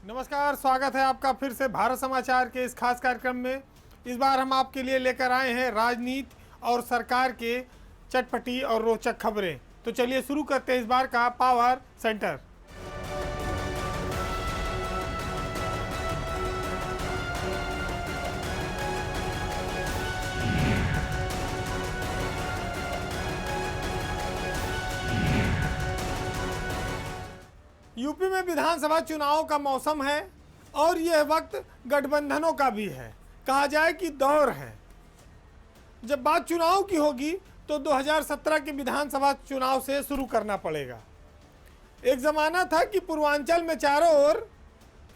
नमस्कार, स्वागत है आपका फिर से भारत समाचार के इस खास कार्यक्रम में। इस बार हम आपके लिए लेकर आए हैं राजनीति और सरकार के चटपटी और रोचक खबरें। तो चलिए शुरू करते हैं इस बार का पावर सेंटर। यूपी में विधानसभा चुनाव का मौसम है और यह वक्त गठबंधनों का भी है। कहा जाए कि दौर है। जब बात चुनाव की होगी तो 2017 के विधानसभा चुनाव से शुरू करना पड़ेगा। एक ज़माना था कि पूर्वांचल में चारों ओर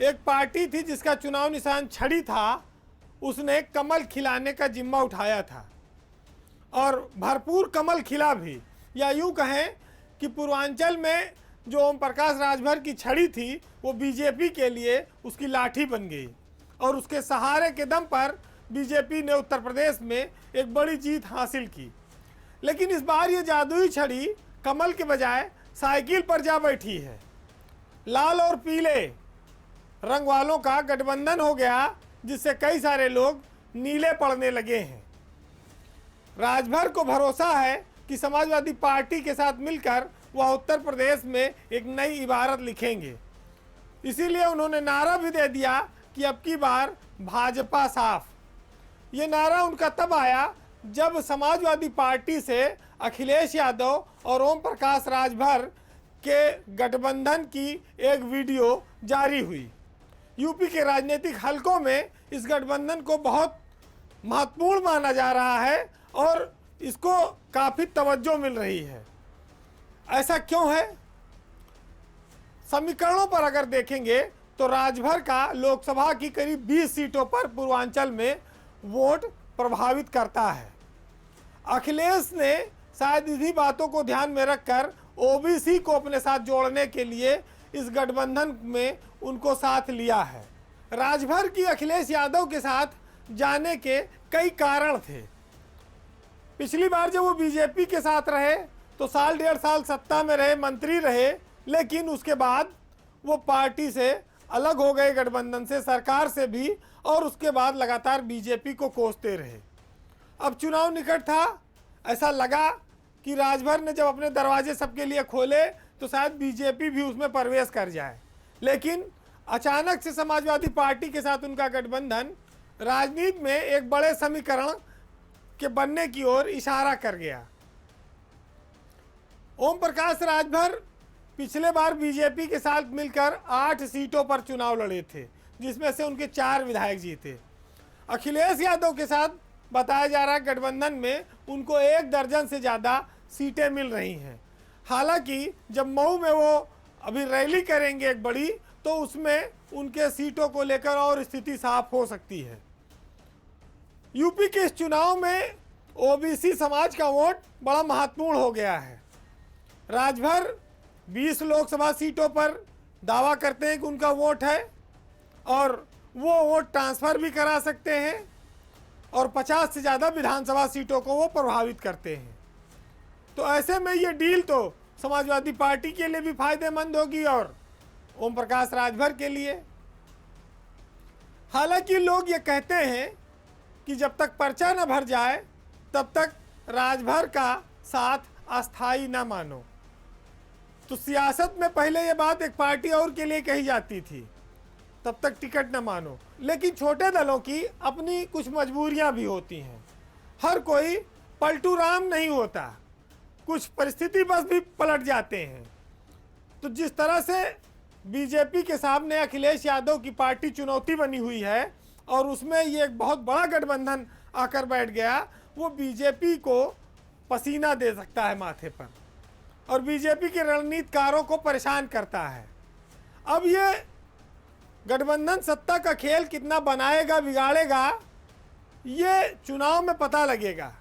एक पार्टी थी जिसका चुनाव निशान छड़ी था। उसने कमल खिलाने का जिम्मा उठाया था और भरपूर कमल खिला भी, या यूँ कहें कि पूर्वांचल में जो ओम प्रकाश राजभर की छड़ी थी वो बीजेपी के लिए उसकी लाठी बन गई और उसके सहारे के दम पर बीजेपी ने उत्तर प्रदेश में एक बड़ी जीत हासिल की। लेकिन इस बार ये जादुई छड़ी कमल के बजाय साइकिल पर जा बैठी है। लाल और पीले रंग वालों का गठबंधन हो गया, जिससे कई सारे लोग नीले पड़ने लगे हैं। राजभर को भरोसा है कि समाजवादी पार्टी के साथ मिलकर वह उत्तर प्रदेश में एक नई इबारत लिखेंगे। इसीलिए उन्होंने नारा भी दे दिया कि अब की बार भाजपा साफ। ये नारा उनका तब आया जब समाजवादी पार्टी से अखिलेश यादव और ओम प्रकाश राजभर के गठबंधन की एक वीडियो जारी हुई। यूपी के राजनीतिक हलकों में इस गठबंधन को बहुत महत्वपूर्ण माना जा रहा है और इसको काफ़ी तवज्जो मिल रही है। ऐसा क्यों है? समीकरणों पर अगर देखेंगे तो राजभर का लोकसभा की करीब 20 सीटों पर पूर्वांचल में वोट प्रभावित करता है। अखिलेश ने शायद इन्हीं बातों को ध्यान में रखकर ओबीसी को अपने साथ जोड़ने के लिए इस गठबंधन में उनको साथ लिया है। राजभर की अखिलेश यादव के साथ जाने के कई कारण थे। पिछली बार जब वो बीजेपी के साथ रहे तो साल डेढ़ साल सत्ता में रहे, मंत्री रहे, लेकिन उसके बाद वो पार्टी से अलग हो गए, गठबंधन से, सरकार से भी, और उसके बाद लगातार बीजेपी को कोसते रहे। अब चुनाव निकट था, ऐसा लगा कि राजभर ने जब अपने दरवाजे सबके लिए खोले तो शायद बीजेपी भी उसमें प्रवेश कर जाए। लेकिन अचानक से समाजवादी पार्टी के साथ उनका गठबंधन राजनीति में एक बड़े समीकरण के बनने की ओर इशारा कर गया। ओम प्रकाश राजभर पिछले बार बीजेपी के साथ मिलकर 8 सीटों पर चुनाव लड़े थे, जिसमें से उनके 4 विधायक जीते। अखिलेश यादव के साथ बताया जा रहा है गठबंधन में उनको 1 दर्जन से ज़्यादा सीटें मिल रही हैं। हालांकि जब मऊ में वो अभी रैली करेंगे एक बड़ी, तो उसमें उनके सीटों को लेकर और स्थिति साफ हो सकती है। यूपी के इस चुनाव में ओबीसी समाज का वोट बड़ा महत्वपूर्ण हो गया है। राजभर 20 लोकसभा सीटों पर दावा करते हैं कि उनका वोट है और वो वोट ट्रांसफ़र भी करा सकते हैं और 50 से ज़्यादा विधानसभा सीटों को वो प्रभावित करते हैं। तो ऐसे में ये डील तो समाजवादी पार्टी के लिए भी फायदेमंद होगी और ओम प्रकाश राजभर के लिए। हालांकि लोग ये कहते हैं कि जब तक पर्चा न भर जाए तब तक राजभर का साथ अस्थाई न मानो। तो सियासत में पहले ये बात एक पार्टी और के लिए कही जाती थी, तब तक टिकट न मानो। लेकिन छोटे दलों की अपनी कुछ मजबूरियां भी होती हैं। हर कोई पलटू राम नहीं होता, कुछ परिस्थिति बस भी पलट जाते हैं। तो जिस तरह से बीजेपी के सामने अखिलेश यादव की पार्टी चुनौती बनी हुई है और उसमें ये एक बहुत बड़ा गठबंधन आकर बैठ गया, वो बीजेपी को पसीना दे सकता है माथे पर और बीजेपी के रणनीतिकारों को परेशान करता है। अब ये गठबंधन सत्ता का खेल कितना बनाएगा, बिगाड़ेगा, ये चुनाव में पता लगेगा।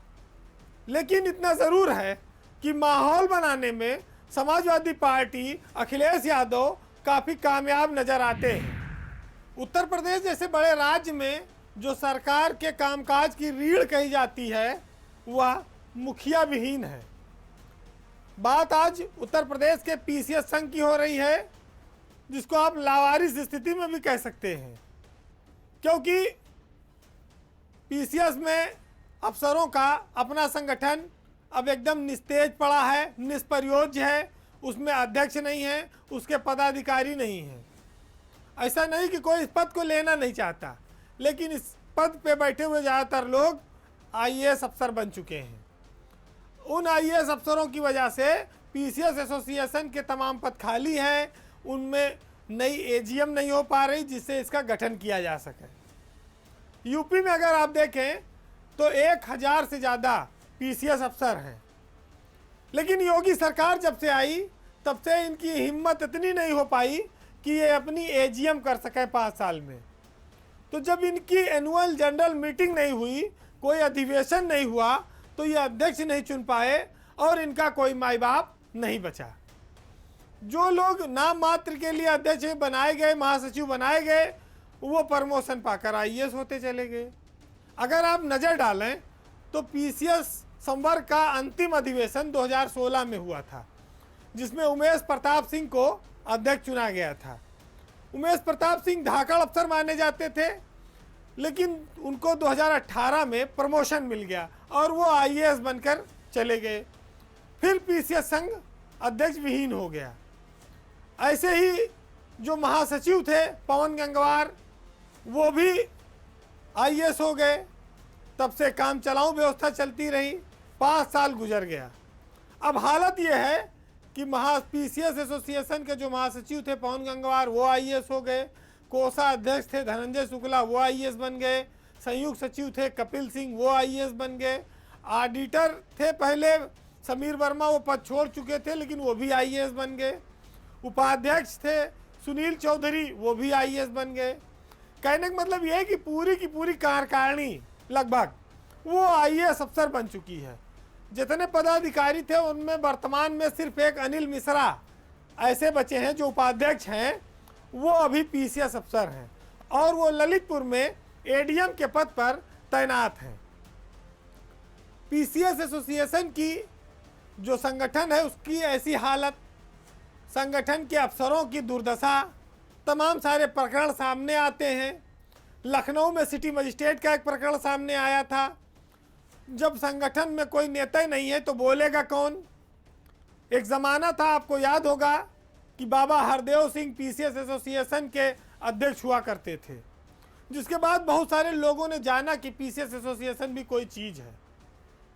लेकिन इतना ज़रूर है कि माहौल बनाने में समाजवादी पार्टी, अखिलेश यादव काफ़ी कामयाब नज़र आते हैं। उत्तर प्रदेश जैसे बड़े राज्य में जो सरकार के कामकाज की रीढ़ कही जाती है, वह मुखिया विहीन है। बात आज उत्तर प्रदेश के पीसीएस संघ की हो रही है। जिसको आप लावारिस स्थिति में भी कह सकते हैं, क्योंकि पीसीएस में अफसरों का अपना संगठन अब एकदम निस्तेज पड़ा है, निष्प्रयोज्य है, उसमें अध्यक्ष नहीं है, उसके पदाधिकारी नहीं है। ऐसा नहीं कि कोई इस पद को लेना नहीं चाहता, लेकिन इस पद पे बैठे हुए ज़्यादातर लोग आईएएस अफसर बन चुके हैं। उन आईएएस अफसरों की वजह से पीसीएस एसोसिएशन के तमाम पद खाली हैं, उनमें नई एजीएम नहीं हो पा रही जिससे इसका गठन किया जा सके। यूपी में अगर आप देखें तो 1000 से ज़्यादा पीसीएस अफसर हैं, लेकिन योगी सरकार जब से आई तब से इनकी हिम्मत इतनी नहीं हो पाई कि ये अपनी एजीएम कर सके 5 साल में। तो जब इनकी एनुअल जनरल मीटिंग नहीं हुई, कोई अधिवेशन नहीं हुआ, तो ये अध्यक्ष नहीं चुन पाए और इनका कोई माई बाप नहीं बचा। जो लोग नाम मात्र के लिए अध्यक्ष बनाए गए, महासचिव बनाए गए, वो प्रमोशन पाकर आईएएस होते चले गए। अगर आप नज़र डालें तो पीसीएस संवर्ग का अंतिम अधिवेशन 2016 में हुआ था, जिसमें उमेश प्रताप सिंह को अध्यक्ष चुना गया था। उमेश प्रताप सिंह धाकड़ अफसर माने जाते थे, लेकिन उनको 2018 में प्रमोशन मिल गया और वो आईएएस बनकर चले गए। फिर पीसीएस संघ अध्यक्ष विहीन हो गया। ऐसे ही जो महासचिव थे पवन गंगवार, वो भी आईएएस हो गए। तब से काम चलाऊ व्यवस्था चलती रही, 5 साल गुजर गया। अब हालत ये है कि पीसीएस एसोसिएशन के जो महासचिव थे पवन गंगवार, वो आईएएस हो गए। कोषा अध्यक्ष थे धनंजय शुक्ला, वो आईएएस बन गए। संयुक्त सचिव थे कपिल सिंह, वो आईएएस बन गए। ऑडिटर थे पहले समीर वर्मा, वो पद छोड़ चुके थे लेकिन वो भी आईएएस बन गए। उपाध्यक्ष थे सुनील चौधरी, वो भी आईएएस बन गए। कहने का मतलब ये है कि पूरी की पूरी कार्यकारिणी लगभग वो आईएएस अफसर बन चुकी है। जितने पदाधिकारी थे उनमें वर्तमान में सिर्फ एक अनिल मिश्रा ऐसे बचे हैं जो उपाध्यक्ष हैं, वो अभी पीसीएस अफसर हैं और वो ललितपुर में एडीएम के पद पर तैनात हैं। पीसीएस एसोसिएशन की जो संगठन है उसकी ऐसी हालत, संगठन के अफसरों की दुर्दशा, तमाम सारे प्रकरण सामने आते हैं। लखनऊ में सिटी मजिस्ट्रेट का एक प्रकरण सामने आया था। जब संगठन में कोई नेता नहीं है तो बोलेगा कौन। एक ज़माना था, आपको याद होगा, कि बाबा हरदेव सिंह पीसीएस एसोसिएशन के अध्यक्ष हुआ करते थे, जिसके बाद बहुत सारे लोगों ने जाना कि पीसीएस एसोसिएशन भी कोई चीज़ है।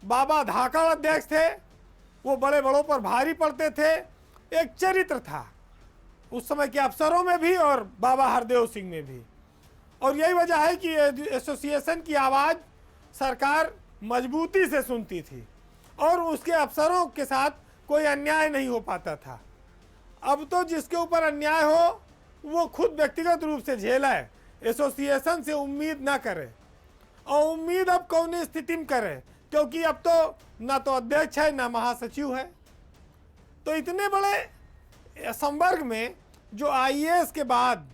बाबा धाकड़ अध्यक्ष थे, वो बड़े बड़ों पर भारी पड़ते थे, एक चरित्र था उस समय के अफसरों में भी और बाबा हरदेव सिंह में भी। और यही वजह है कि एसोसिएशन की आवाज़ सरकार मजबूती से सुनती थी और उसके अफसरों के साथ कोई अन्याय नहीं हो पाता था। अब तो जिसके ऊपर अन्याय हो वो खुद व्यक्तिगत रूप से झेले, एसोसिएशन से उम्मीद ना करे। और उम्मीद अब कौन स्थिति में करे, क्योंकि अब तो ना तो अध्यक्ष है ना महासचिव है। तो इतने बड़े संवर्ग में जो आईएएस के बाद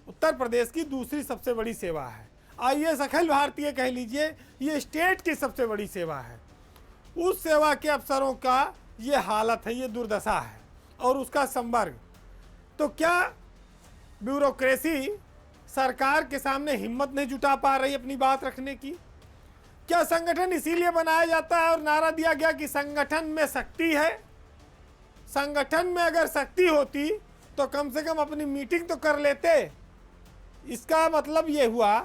उत्तर प्रदेश की दूसरी सबसे बड़ी सेवा है, आईएएस अखिल भारतीय कह लीजिए, ये स्टेट की सबसे बड़ी सेवा है, उस सेवा के अफसरों का ये हालत है, ये दुर्दशा है और उसका संवर्ग। तो क्या ब्यूरोक्रेसी सरकार के सामने हिम्मत नहीं जुटा पा रही अपनी बात रखने की? क्या संगठन इसीलिए बनाया जाता है और नारा दिया गया कि संगठन में शक्ति है? संगठन में अगर शक्ति होती तो कम से कम अपनी मीटिंग तो कर लेते। इसका मतलब ये हुआ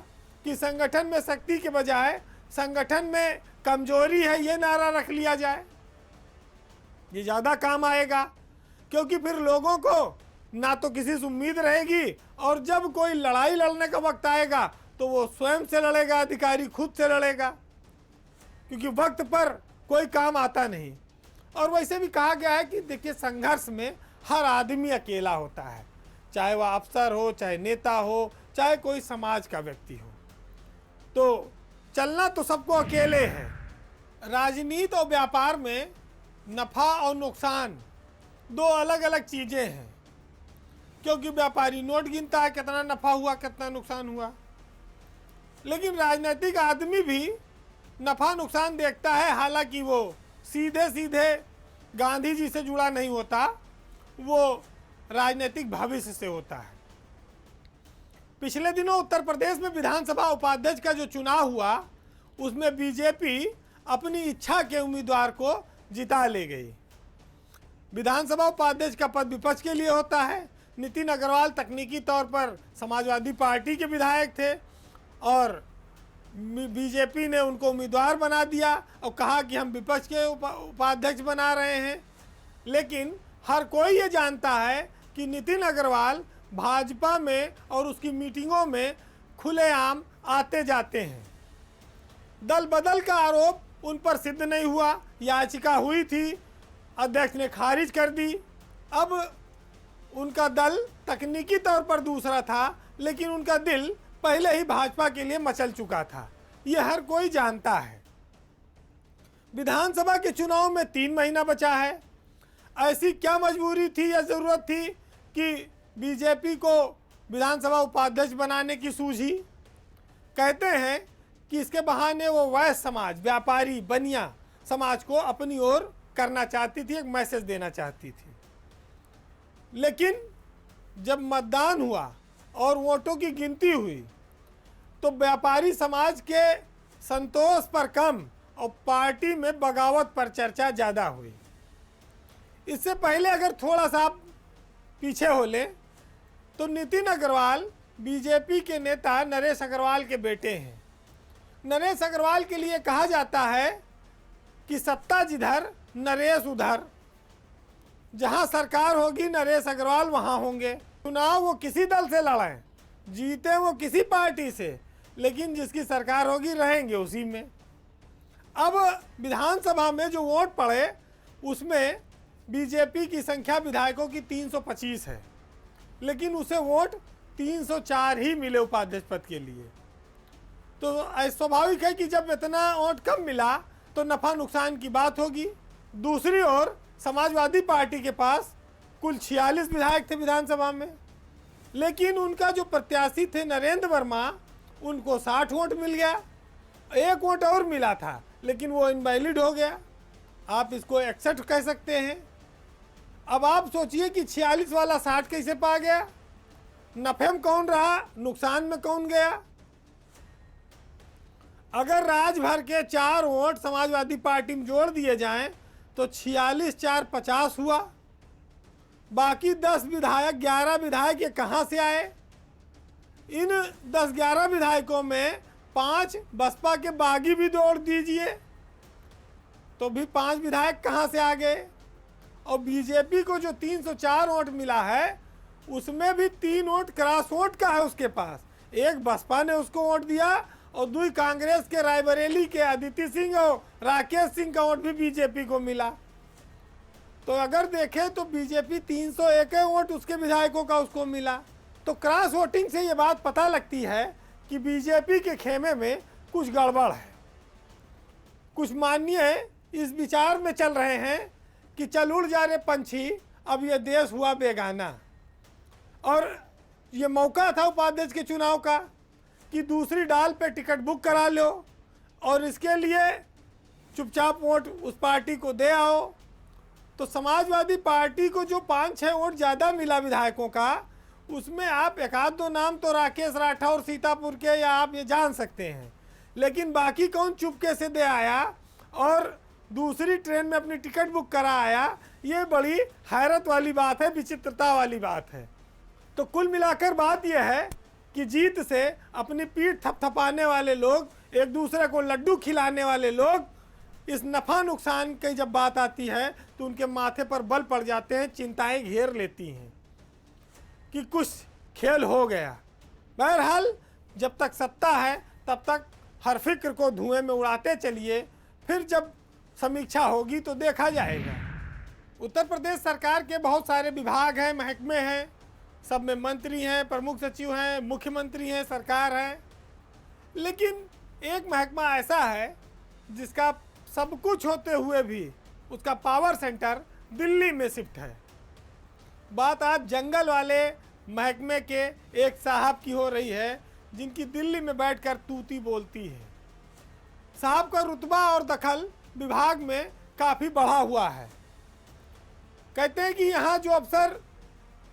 कि संगठन में शक्ति के बजाय संगठन में कमजोरी है, ये नारा रख लिया जाए। ये ज़्यादा काम आएगा, क्योंकि फिर लोगों को ना तो किसी से उम्मीद रहेगी और जब कोई लड़ाई लड़ने का वक्त आएगा तो वो स्वयं से लड़ेगा, अधिकारी खुद से लड़ेगा, क्योंकि वक्त पर कोई काम आता नहीं। और वैसे भी कहा गया है कि देखिए, संघर्ष में हर आदमी अकेला होता है, चाहे वह अफसर हो, चाहे नेता हो, चाहे कोई समाज का व्यक्ति हो। तो चलना तो सबको अकेले है। राजनीति और व्यापार में नफ़ा और नुकसान दो अलग अलग चीज़ें हैं, क्योंकि व्यापारी नोट गिनता है कितना नफ़ा हुआ कितना नुकसान हुआ, लेकिन राजनीतिक आदमी भी नफ़ा नुकसान देखता है। हालांकि वो सीधे सीधे गांधी जी से जुड़ा नहीं होता, वो राजनीतिक भविष्य से होता है। पिछले दिनों उत्तर प्रदेश में विधानसभा उपाध्यक्ष का जो चुनाव हुआ उसमें बीजेपी अपनी इच्छा के उम्मीदवार को जिता ले गई। विधानसभा उपाध्यक्ष का पद विपक्ष के लिए होता है। नितिन अग्रवाल तकनीकी तौर पर समाजवादी पार्टी के विधायक थे और बीजेपी ने उनको उम्मीदवार बना दिया और कहा कि हम विपक्ष के उपाध्यक्ष बना रहे हैं। लेकिन हर कोई ये जानता है कि नितिन अग्रवाल भाजपा में और उसकी मीटिंगों में खुलेआम आते जाते हैं। दल बदल का आरोप उन पर सिद्ध नहीं हुआ, याचिका हुई थी, अध्यक्ष ने खारिज कर दी। अब उनका दल तकनीकी तौर पर दूसरा था, लेकिन उनका दिल पहले ही भाजपा के लिए मचल चुका था, ये हर कोई जानता है। विधानसभा के चुनाव में 3 महीना बचा है। ऐसी क्या मजबूरी थी या ज़रूरत थी कि बीजेपी को विधानसभा उपाध्यक्ष बनाने की सूझी? कहते हैं कि इसके बहाने वो वैश्य समाज, व्यापारी, बनिया समाज को अपनी ओर करना चाहती थी, एक मैसेज देना चाहती थी। लेकिन जब मतदान हुआ और वोटों की गिनती हुई तो व्यापारी समाज के संतोष पर कम और पार्टी में बगावत पर चर्चा ज़्यादा हुई। इससे पहले अगर थोड़ा सा आप पीछे हो लें तो नितिन अग्रवाल बीजेपी के नेता नरेश अग्रवाल के बेटे हैं। नरेश अग्रवाल के लिए कहा जाता है कि सत्ता जिधर नरेश उधर, जहां सरकार होगी नरेश अग्रवाल वहां होंगे। चुनाव वो किसी दल से लड़ें, जीते वो किसी पार्टी से, लेकिन जिसकी सरकार होगी रहेंगे उसी में। अब विधानसभा में जो वोट पड़े उसमें बीजेपी की संख्या विधायकों की 325 है, लेकिन उसे वोट 304 ही मिले उपाध्यक्ष पद के लिए। तो स्वाभाविक है कि जब इतना वोट कम मिला तो नफ़ा नुकसान की बात होगी। दूसरी ओर समाजवादी पार्टी के पास कुल 46 विधायक थे विधानसभा में, लेकिन उनका जो प्रत्याशी थे नरेंद्र वर्मा, उनको 60 वोट मिल गया। 1 वोट और मिला था लेकिन वो इनवैलिड हो गया। आप इसको 61 कह सकते हैं। अब आप सोचिए कि 46 वाला 60 कैसे पा गया? नफे में कौन रहा, नुकसान में कौन गया? अगर राजभर के 4 वोट समाजवादी पार्टी में जोड़ दिए जाएं तो 46 4 50 हुआ। बाकी 10 विधायक, 11 विधायक ये कहाँ से आए? इन 10-11 विधायकों में 5 बसपा के बागी भी जोड़ दीजिए तो भी 5 विधायक कहाँ से आ गए? और बीजेपी को जो 304 वोट मिला है उसमें भी 3 वोट क्रॉस वोट का है उसके पास। एक बसपा ने उसको वोट दिया और 2 कांग्रेस के रायबरेली के अदिति सिंह और राकेश सिंह का वोट भी बीजेपी को मिला। तो अगर देखें तो बीजेपी 301 वोट उसके विधायकों का उसको मिला। तो क्रॉस वोटिंग से ये बात पता लगती है कि बीजेपी के खेमे में कुछ गड़बड़ है। कुछ माननीय इस विचार में चल रहे हैं कि चल उड़ जा रहे पंछी, अब ये देश हुआ बेगाना। और ये मौका था उपाध्यक्ष के चुनाव का कि दूसरी डाल पे टिकट बुक करा लो और इसके लिए चुपचाप वोट उस पार्टी को दे आओ। तो समाजवादी पार्टी को जो 5-6 वोट ज़्यादा मिला विधायकों का, उसमें आप 1-2 नाम तो राकेश राठौर सीतापुर के या आप ये जान सकते हैं, लेकिन बाकी कौन चुपके से दे आया और दूसरी ट्रेन में अपनी टिकट बुक करा आया? ये बड़ी हैरत वाली बात है, विचित्रता वाली बात है। तो कुल मिलाकर बात यह है कि जीत से अपनी पीठ थपथपाने वाले लोग, एक दूसरे को लड्डू खिलाने वाले लोग, इस नफ़ा नुकसान की जब बात आती है तो उनके माथे पर बल पड़ जाते हैं, चिंताएं घेर लेती हैं कि कुछ खेल हो गया। बहरहाल जब तक सत्ता है तब तक हर फिक्र को धुएं में उड़ाते चलिए, फिर जब समीक्षा होगी तो देखा जाएगा। उत्तर प्रदेश सरकार के बहुत सारे विभाग हैं, महकमे हैं, सब में मंत्री हैं, प्रमुख सचिव हैं, मुख्यमंत्री हैं, सरकार है। लेकिन एक महकमा ऐसा है जिसका सब कुछ होते हुए भी उसका पावर सेंटर दिल्ली में शिफ्ट है। बात आज जंगल वाले महकमे के एक साहब की हो रही है जिनकी दिल्ली में बैठकर तूती बोलती है। साहब का रुतबा और दखल विभाग में काफ़ी बढ़ा हुआ है। कहते हैं कि यहाँ जो अफसर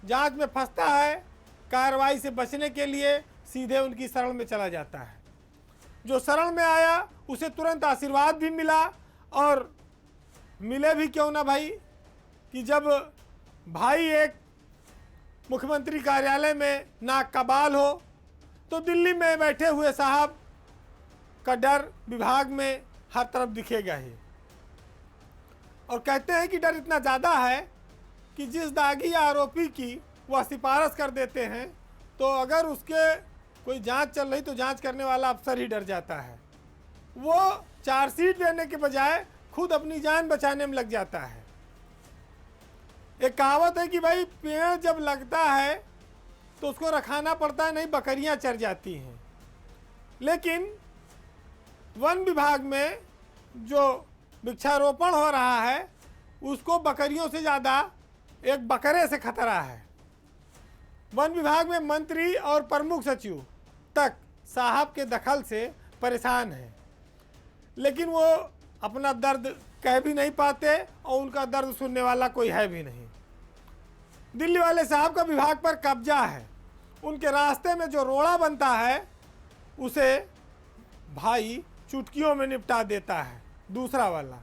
जांच में फंसता है, कार्रवाई से बचने के लिए सीधे उनकी शरण में चला जाता है। जो शरण में आया उसे तुरंत आशीर्वाद भी मिला, और मिले भी क्यों ना भाई, कि जब भाई एक मुख्यमंत्री कार्यालय में नाक का बाल हो तो दिल्ली में बैठे हुए साहब का डर विभाग में हर तरफ दिखेगा ही। और कहते हैं कि डर इतना ज़्यादा है कि जिस दागी आरोपी की वह सिफारिश कर देते हैं, तो अगर उसके कोई जांच चल रही तो जांच करने वाला अफसर ही डर जाता है। वो चार्जशीट देने के बजाय खुद अपनी जान बचाने में लग जाता है। एक कहावत है कि भाई पेड़ जब लगता है तो उसको रखाना पड़ता है, नहीं बकरियां चर जाती हैं। लेकिन वन विभाग में जो वृक्षारोपण हो रहा है उसको बकरियों से ज़्यादा एक बकरे से खतरा है। वन विभाग में मंत्री और प्रमुख सचिव तक साहब के दखल से परेशान हैं, लेकिन वो अपना दर्द कह भी नहीं पाते और उनका दर्द सुनने वाला कोई है भी नहीं। दिल्ली वाले साहब का विभाग पर कब्जा है। उनके रास्ते में जो रोड़ा बनता है उसे भाई चुटकियों में निपटा देता है दूसरा वाला।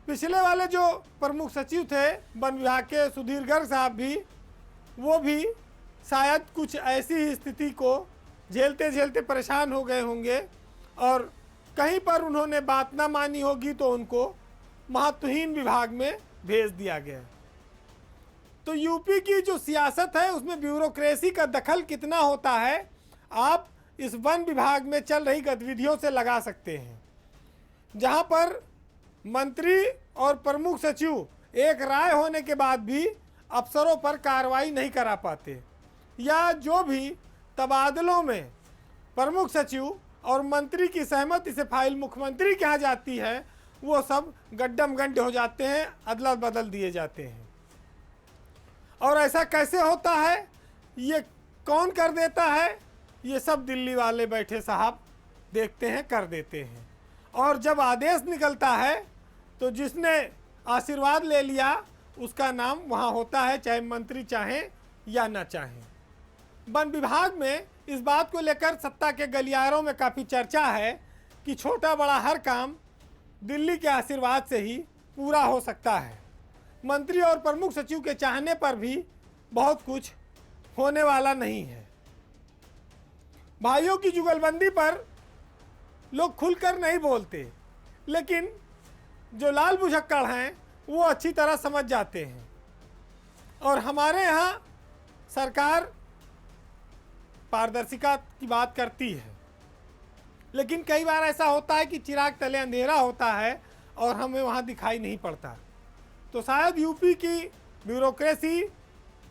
पिछले वाले जो प्रमुख सचिव थे वन विभाग के सुधीर गर्ग साहब भी, वो भी शायद कुछ ऐसी ही स्थिति को झेलते झेलते परेशान हो गए होंगे, और कहीं पर उन्होंने बात ना मानी होगी तो उनको महत्वहीन विभाग में भेज दिया गया। तो यूपी की जो सियासत है उसमें ब्यूरोक्रेसी का दखल कितना होता है आप इस वन विभाग में चल रही गतिविधियों से लगा सकते हैं, जहां पर मंत्री और प्रमुख सचिव एक राय होने के बाद भी अफसरों पर कार्रवाई नहीं करा पाते, या जो भी तबादलों में प्रमुख सचिव और मंत्री की सहमति से फाइल मुख्यमंत्री के यहाँ जाती है वो सब गड्ढम गड्ढे हो जाते हैं, अदला बदल दिए जाते हैं। और ऐसा कैसे होता है, ये कौन कर देता है, ये सब दिल्ली वाले बैठे साहब देखते हैं, कर देते हैं। और जब आदेश निकलता है तो जिसने आशीर्वाद ले लिया उसका नाम वहाँ होता है, चाहे मंत्री चाहें या ना चाहें। वन विभाग में इस बात को लेकर सत्ता के गलियारों में काफ़ी चर्चा है कि छोटा बड़ा हर काम दिल्ली के आशीर्वाद से ही पूरा हो सकता है। मंत्री और प्रमुख सचिव के चाहने पर भी बहुत कुछ होने वाला नहीं है। भाइयों की जुगलबंदी पर लोग खुलकर नहीं बोलते, लेकिन जो लाल बुझक्कड़ हैं वो अच्छी तरह समझ जाते हैं। और हमारे यहाँ सरकार पारदर्शिता की बात करती है, लेकिन कई बार ऐसा होता है कि चिराग तले अंधेरा होता है और हमें वहाँ दिखाई नहीं पड़ता। तो शायद यूपी की ब्यूरोक्रेसी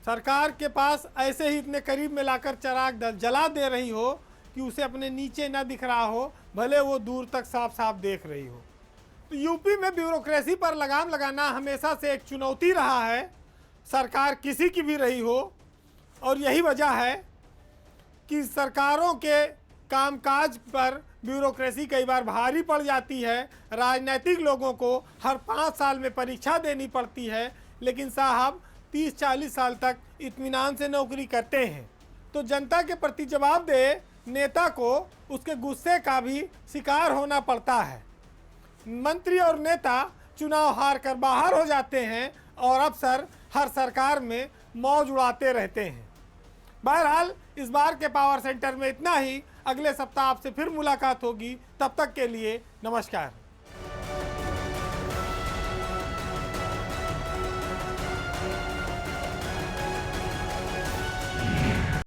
सरकार के पास ऐसे ही इतने करीब में लाकर चिराग जला दे रही हो कि उसे अपने नीचे ना दिख रहा हो, भले वो दूर तक साफ साफ देख रही हो। तो यूपी में ब्यूरोक्रेसी पर लगाम लगाना हमेशा से एक चुनौती रहा है, सरकार किसी की भी रही हो। और यही वजह है कि सरकारों के कामकाज पर ब्यूरोक्रेसी कई बार भारी पड़ जाती है। राजनीतिक लोगों को हर 5 साल में परीक्षा देनी पड़ती है, लेकिन साहब 30-40 साल तक इत्मीनान से नौकरी करते हैं। तो जनता के प्रति जवाबदेह नेता को उसके गुस्से का भी शिकार होना पड़ता है। मंत्री और नेता चुनाव हार कर बाहर हो जाते हैं और अफसर हर सरकार में मौज उड़ाते रहते हैं। बहरहाल इस बार के पावर सेंटर में इतना ही। अगले सप्ताह आपसे फिर मुलाकात होगी, तब तक के लिए नमस्कार।